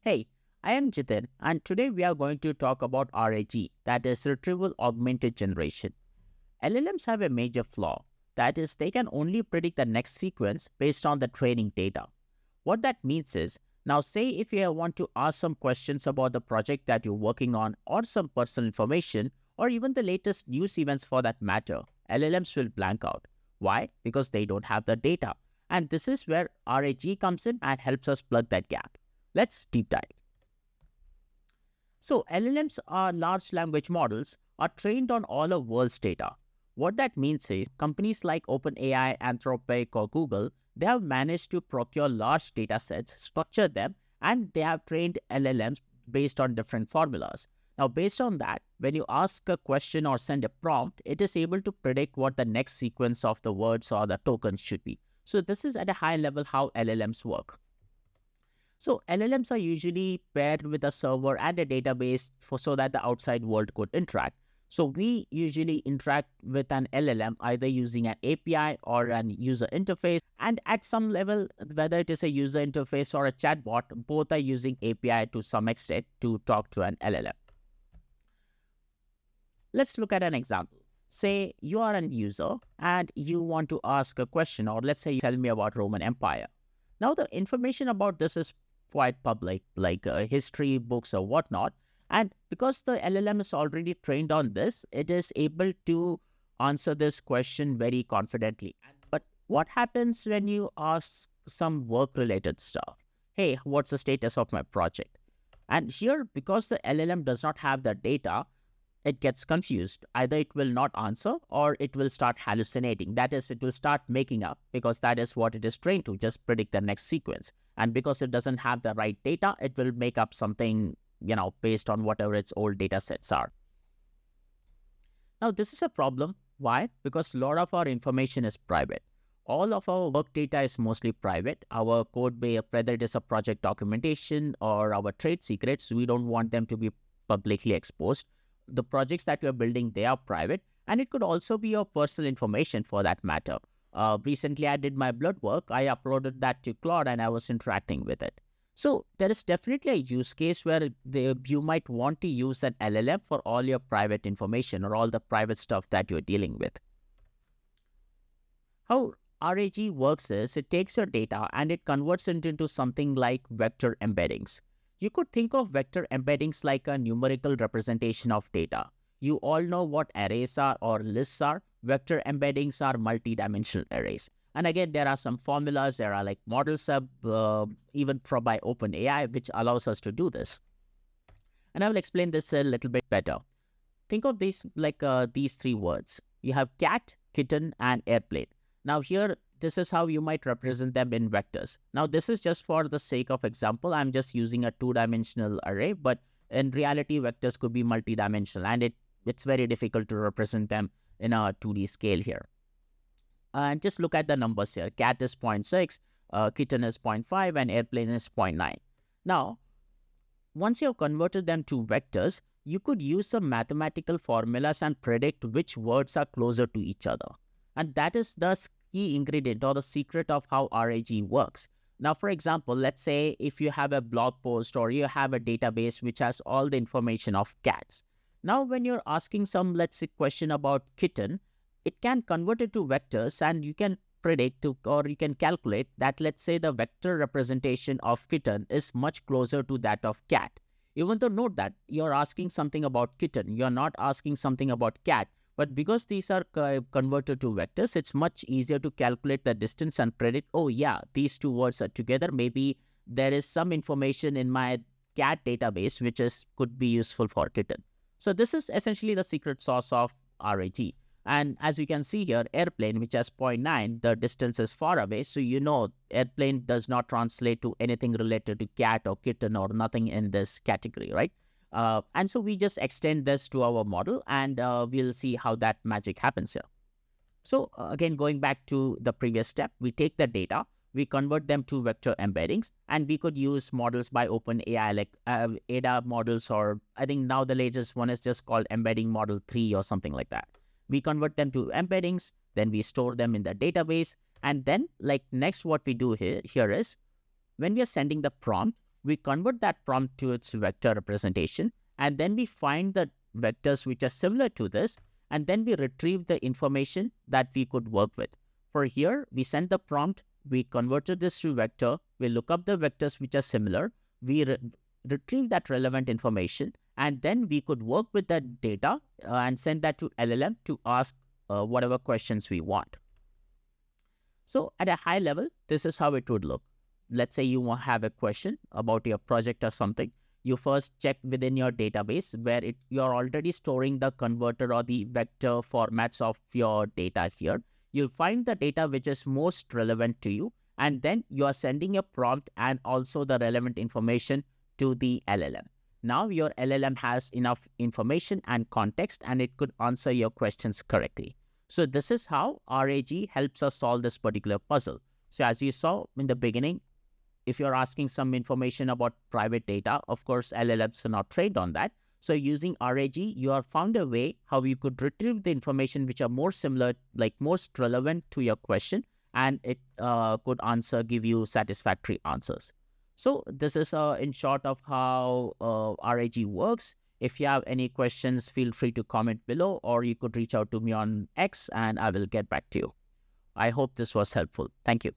Hey, I am Jitin, and today we are going to talk about RAG, that is Retrieval-Augmented Generation. LLMs have a major flaw, that is, they can only predict the next sequence based on the training data. What that means is, now say if you want to ask some questions about the project that you're working on, or some personal information, or even the latest news events for that matter, LLMs will blank out. Why? Because they don't have the data. And this is where RAG comes in and helps us plug that gap. Let's deep dive. So LLMs are large language models are trained on all of world's data. What that means is companies like OpenAI, Anthropic or Google, they have managed to procure large data sets, structure them, and they have trained LLMs based on different formulas. Now, based on that, when you ask a question or send a prompt, it is able to predict what the next sequence of the words or the tokens should be. So this is at a high level how LLMs work. So LLMs are usually paired with a server and a database so that the outside world could interact. So we usually interact with an LLM either using an API or an user interface. And at some level, whether it is a user interface or a chatbot, both are using API to some extent to talk to an LLM. Let's look at an example. Say you are an user and you want to ask a question, or let's say you tell me about Roman Empire. Now the information about this is quite public, like history, books or whatnot. And because the LLM is already trained on this, it is able to answer this question very confidently. But what happens when you ask some work-related stuff? Hey, what's the status of my project? And here, because the LLM does not have the data, it gets confused. Either it will not answer or it will start hallucinating. That is, it will start making up because that is what it is trained to, just predict the next sequence. And because it doesn't have the right data, it will make up something, based on whatever its old data sets are. Now, this is a problem. Why? Because a lot of our information is private. All of our work data is mostly private. Our code base, whether it is a project documentation or our trade secrets, we don't want them to be publicly exposed. The projects that you're building, they are private, and it could also be your personal information for that matter. Recently, I did my blood work. I uploaded that to Claude and I was interacting with it. So there is definitely a use case where you might want to use an LLM for all your private information or all the private stuff that you're dealing with. How RAG works is it takes your data and it converts it into something like vector embeddings. You could think of vector embeddings like a numerical representation of data. You all know what arrays are or lists are. Vector embeddings are multi-dimensional arrays. And again, there are some formulas. There are like models even by OpenAI, which allows us to do this. And I will explain this a little bit better. Think of these like these three words. You have cat, kitten, and airplane. Now here, this is how you might represent them in vectors. Now, this is just for the sake of example. I'm just using a two-dimensional array, but in reality, vectors could be multi-dimensional, and it's very difficult to represent them in a 2D scale here. And just look at the numbers here. Cat is 0.6, kitten is 0.5, and airplane is 0.9. Now, once you've converted them to vectors, you could use some mathematical formulas and predict which words are closer to each other. And that is the key ingredient or the secret of how RAG works. Now, for example, let's say if you have a blog post or you have a database which has all the information of cats. Now, when you're asking some, let's say, question about kitten, it can convert it to vectors and you can predict or you can calculate that, let's say, the vector representation of kitten is much closer to that of cat. Even though note that you're asking something about kitten, you're not asking something about cat. But because these are converted to vectors, it's much easier to calculate the distance and predict, oh yeah, these two words are together. Maybe there is some information in my cat database which could be useful for kitten. So this is essentially the secret sauce of RAG. And as you can see here, airplane, which has 0.9, the distance is far away. So you know airplane does not translate to anything related to cat or kitten or nothing in this category, right? And so we just extend this to our model and we'll see how that magic happens here. So again, going back to the previous step, we take the data, we convert them to vector embeddings, and we could use models by OpenAI like ADA models, or I think now the latest one is just called embedding model 3 or something like that. We convert them to embeddings, then we store them in the database, and then like next what we do here is when we are sending the prompt, We convert that prompt to its vector representation, and then we find the vectors which are similar to this, and then we retrieve the information that we could work with. For here, we sent the prompt, we converted this to vector, we look up the vectors which are similar, we retrieve that relevant information, and then we could work with that data and send that to LLM to ask whatever questions we want. So at a high level, this is how it would look. Let's say you have a question about your project or something. You first check within your database where you're already storing the converter or the vector formats of your data here. You'll find the data which is most relevant to you, and then you are sending a prompt and also the relevant information to the LLM. Now your LLM has enough information and context, and it could answer your questions correctly. So this is how RAG helps us solve this particular puzzle. So as you saw in the beginning, if you're asking some information about private data, of course, LLMs are not trained on that. So using RAG, you have found a way how you could retrieve the information which are more similar, like most relevant to your question, and it could give you satisfactory answers. So this is in short of how RAG works. If you have any questions, feel free to comment below, or you could reach out to me on X and I will get back to you. I hope this was helpful. Thank you.